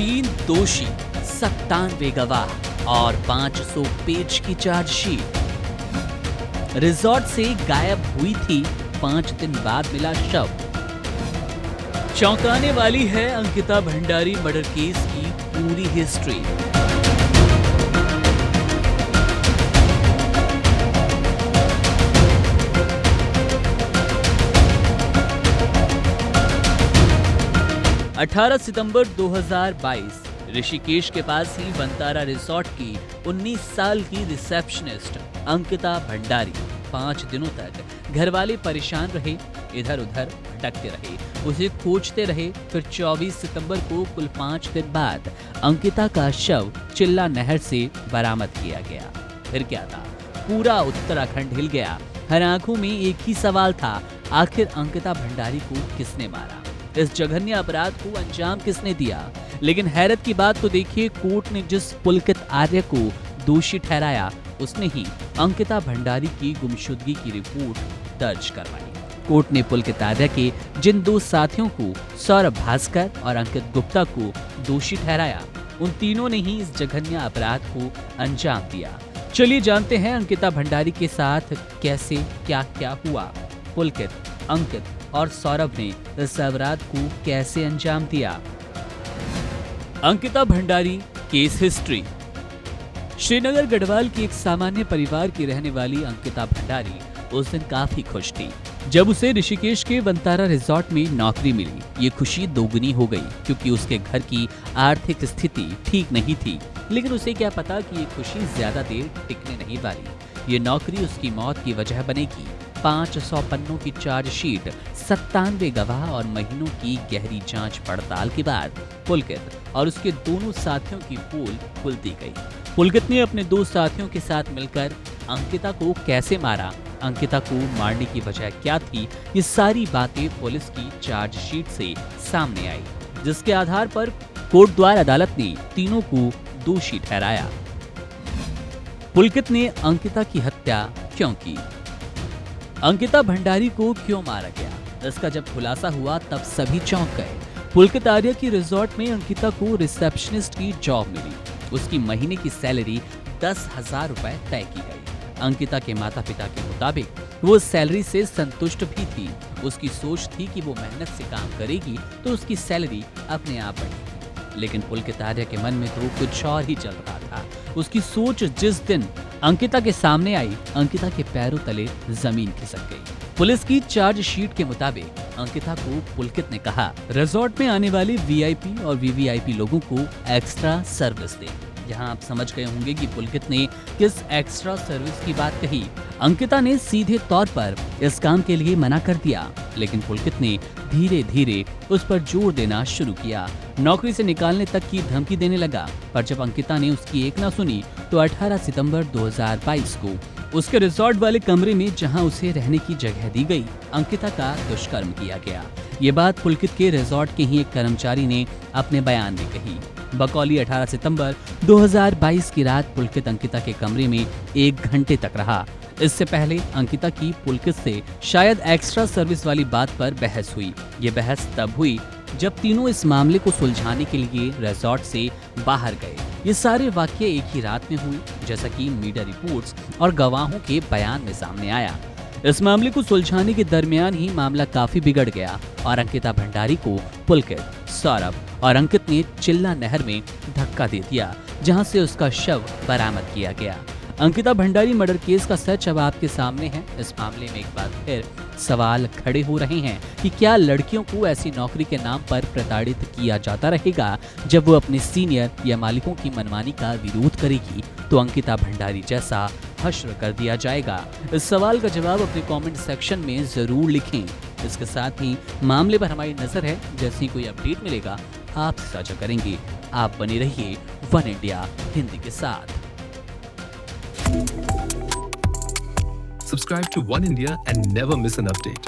3 दोषी, 97 गवाह और 500 पेज की चार्जशीट। रिजॉर्ट से गायब हुई थी, 5 दिन बाद मिला शव। चौंकाने वाली है अंकिता भंडारी मर्डर केस की पूरी हिस्ट्री। अठारह सितंबर 2022 ऋषिकेश के पास ही बंतारा रिसोर्ट की 19 साल की रिसेप्शनिस्ट अंकिता भंडारी 5 दिनों तक घरवाले परेशान रहे, इधर उधर भटकते रहे, उसे खोजते रहे। फिर 24 सितंबर को कुल 5 दिन बाद अंकिता का शव चिल्ला नहर से बरामद किया गया। फिर क्या था, पूरा उत्तराखंड हिल गया। हर आंखों में एक ही सवाल था, आखिर अंकिता भंडारी को किसने मारा, इस जघन्य अपराध को अंजाम किसने दिया। लेकिन हैरत की बात तो देखिए, कोर्ट ने जिस पुलकित आर्य को दोषी ठहराया, उसने ही अंकिता भंडारी की गुमशुदगी की रिपोर्ट दर्ज करवाई। कोर्ट ने पुलकित आर्य के जिन 2 साथियों को, सौरभ भास्कर और अंकित गुप्ता को दोषी ठहराया, उन तीनों ने ही इस जघन्य अपराध को अंजाम दिया। चलिए जानते हैं अंकिता भंडारी के साथ कैसे क्या क्या हुआ। पुलकित, अंकित और सौरभ ने इस अपराध को कैसे अंजाम दिया। Ankita Bhandari case history. श्रीनगर गढ़वाल की एक सामान्य परिवार की रहने वाली अंकिता भंडारी उस दिन काफी खुश थी जब उसे ऋषिकेश के बंतारा रिसोर्ट में नौकरी मिली। ये खुशी दोगुनी हो गई क्योंकि उसके घर की आर्थिक स्थिति ठीक नहीं थी। लेकिन उसे क्या पता कि ये खुशी ज्यादा देर टिकने नहीं वाली। ये नौकरी उसकी मौत की वजह बनेगी। 500 पन्नों की चार्जशीट, 97 गवाह और महीनों की गहरी जांच पड़ताल के बाद पुलकित और उसके दोनों साथियों की पोल खुलती गई। पुलकित ने अपने 2 साथियों के साथ मिलकर अंकिता को कैसे मारा, अंकिता को मारने की वजह क्या थी, ये सारी बातें पुलिस की चार्जशीट से सामने आई, जिसके आधार पर कोर्ट द्वारा अदालत ने तीनों को दोषी ठहराया। पुलकित ने अंकिता की हत्या क्यों की, अंकिता भंडारी को क्यों मारा गया, इसका जब खुलासा हुआ तब सभी चौंक गए। पुलकित आर्य की रिसोर्ट में अंकिता को रिसेप्शनिस्ट की जॉब मिली। उसकी महीने की सैलरी 10,000 रुपए तय की गई। अंकिता के माता पिता के मुताबिक वो सैलरी से संतुष्ट भी थी। उसकी सोच थी कि वो मेहनत से काम करेगी तो उसकी सैलरी अपने आप बढ़ेगी। लेकिन पुलकित आर्य के मन में तो कुछ और ही चल रहा था। उसकी सोच जिस दिन अंकिता के सामने आई, अंकिता के पैरों तले जमीन खिसक गई। पुलिस की चार्जशीट के मुताबिक अंकिता को पुलकित ने कहा, रिसोर्ट में आने वाले वीआईपी और वीवीआईपी लोगों को एक्स्ट्रा सर्विस दे। यहाँ आप समझ गए होंगे कि पुलकित ने किस एक्स्ट्रा सर्विस की बात कही। अंकिता ने सीधे तौर पर इस काम के लिए मना कर दिया, लेकिन पुलकित ने धीरे धीरे उस पर जोर देना शुरू किया। नौकरी से निकालने तक की धमकी देने लगा। पर जब अंकिता ने उसकी एक ना सुनी तो 18 सितंबर 2022 को उसके रिसोर्ट वाले कमरे में, जहां उसे रहने की जगह दी गई, अंकिता का दुष्कर्म किया गया। ये बात पुलकित के रिसोर्ट के ही एक कर्मचारी ने अपने बयान में कही। बकौली 18 सितंबर 2022 की रात पुलकित अंकिता के कमरे में 1 घंटे तक रहा। इससे पहले अंकिता की पुलकित से शायद एक्स्ट्रा सर्विस वाली बात पर बहस हुई। ये बहस तब हुई जब तीनों इस मामले को सुलझाने के लिए रिसोर्ट से बाहर गए। ये सारे वाकये एक ही रात में हुए, जैसा कि मीडिया रिपोर्ट्स और गवाहों के बयान में सामने आया। इस मामले को सुलझाने के दरमियान ही मामला काफी बिगड़ गया और अंकिता भंडारी को पुलकित, सौरभ और अंकित ने चिल्ला नहर में धक्का दे दिया, जहां से उसका शव बरामद किया गया। अंकिता भंडारी मर्डर केस का सच अब आपके सामने है। इस मामले में एक बार फिर सवाल खड़े हो रहे हैं कि क्या लड़कियों को ऐसी नौकरी के नाम पर प्रताड़ित किया जाता रहेगा जब वो अपने सीनियर या मालिकों की मनमानी का विरोध करेगी तो अंकिता भंडारी जैसा हश्र कर दिया जाएगा। इस सवाल का जवाब अपने कमेंट सेक्शन में जरूर लिखें। इसके साथ ही मामले पर हमारी नजर है, जैसे ही कोई अपडेट मिलेगा आपसे साझा करेंगे। आप बने रहिए वन इंडिया हिंदी के साथ। Subscribe to One India and never miss an update.